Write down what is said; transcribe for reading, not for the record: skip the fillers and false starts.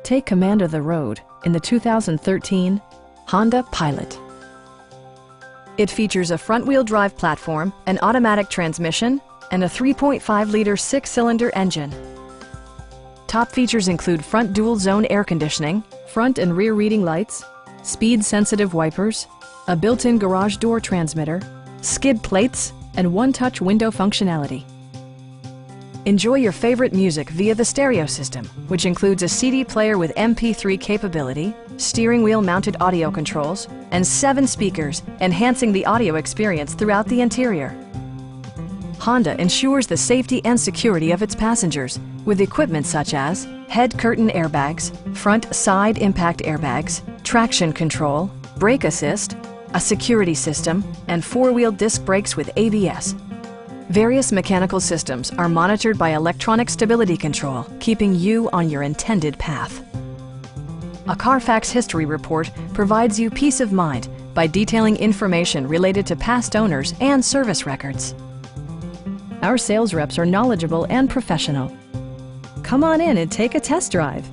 Take command of the road in the 2013 Honda Pilot. It features a front-wheel drive platform, an automatic transmission, and a 3.5-liter six-cylinder engine. Top features include front dual-zone air conditioning, front and rear reading lights, speed-sensitive wipers, a built-in garage door transmitter, skid plates, and one-touch window functionality. Enjoy your favorite music via the stereo system, which includes a CD player with MP3 capability, steering wheel mounted audio controls, and 7 speakers, enhancing the audio experience throughout the interior. Honda ensures the safety and security of its passengers with equipment such as head curtain airbags, front side impact airbags, traction control, brake assist, a security system, and 4-wheel disc brakes with ABS. Various mechanical systems are monitored by electronic stability control, keeping you on your intended path. A Carfax history report provides you peace of mind by detailing information related to past owners and service records. Our sales reps are knowledgeable and professional. Come on in and take a test drive.